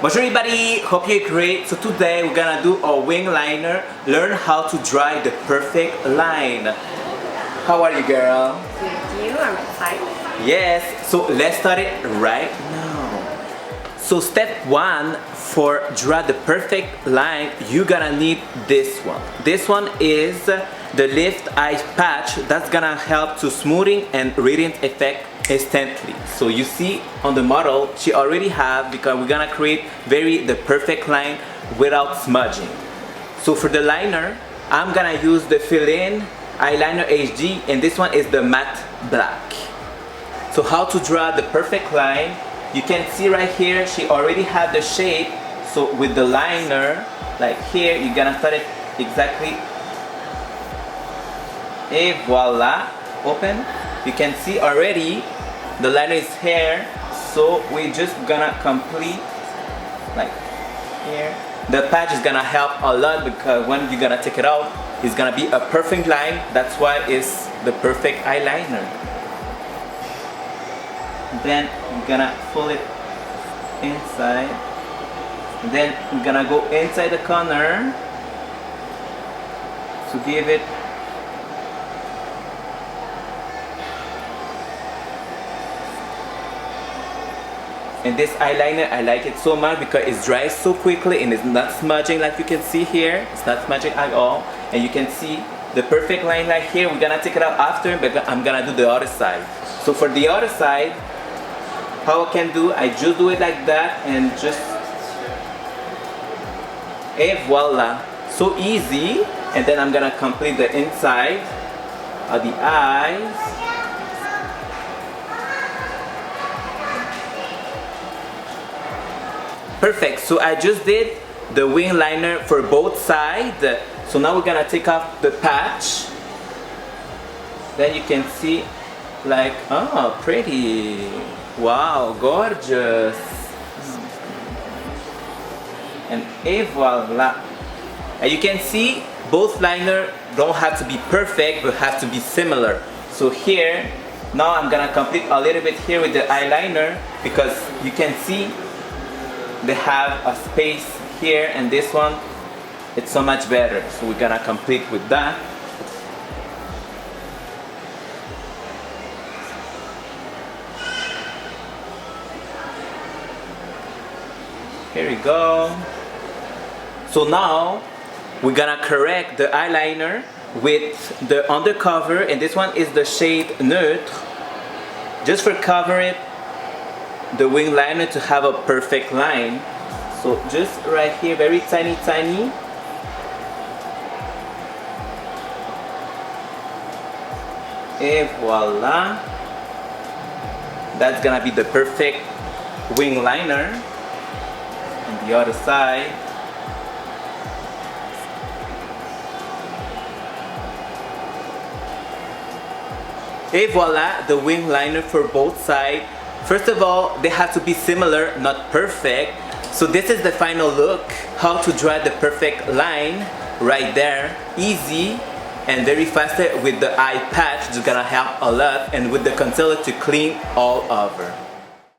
Bonjour everybody, hope you're great. So today we're gonna do a wing liner, learn how to draw the perfect line. How are you, girl? Thank you, I'm excited. Yes, so let's start it right now. So step one, for draw the perfect line, you're gonna need this one. This one is the lift eye patch that's gonna help to smoothing and radiant effect instantly. So you see on the model, she already have, because we're gonna create the perfect line without smudging. So for the liner, I'm gonna use the fill-in eyeliner HD, and this one is the matte black. So how to draw the perfect line, you can see right here, she already had the shape. So with the liner, like here, you're gonna start it exactly. Et voila, open. You can see already the liner is here, so we're just gonna complete like here. The patch is gonna help a lot because when you're gonna take it out, it's gonna be a perfect line. That's why it's the perfect eyeliner. Then you're gonna pull it inside. And then we're gonna go inside the corner to give it and this eyeliner, I like it so much because it dries so quickly and it's not smudging like you can see here. It's not smudging at all, and you can see the perfect line like here. We're gonna take it out after, but I'm gonna do the other side. So for the other side, how I can do, I just do it like that and just et voila, so easy. And then I'm gonna complete the inside of the eyes. Perfect, so I just did the wing liner for both sides. So now we're gonna take off the patch. Then you can see like, oh, pretty. Wow, gorgeous. And et voila. And you can see both liner don't have to be perfect, but have to be similar. So here, now I'm gonna complete a little bit here with the eyeliner because you can see they have a space here, and this one, it's so much better. So we're gonna complete with that. Here we go. So now we're gonna correct the eyeliner with the undercover, and this one is the shade Neutre, just for cover it the wing liner to have a perfect line. So just right here, very tiny. Et voila. That's gonna be the perfect wing liner. And the other side. Et voila, the wing liner for both sides. First of all, they have to be similar, not perfect. So this is the final look, how to draw the perfect line right there. Easy and very fast with the eye patch, it's gonna help a lot, and with the concealer to clean all over.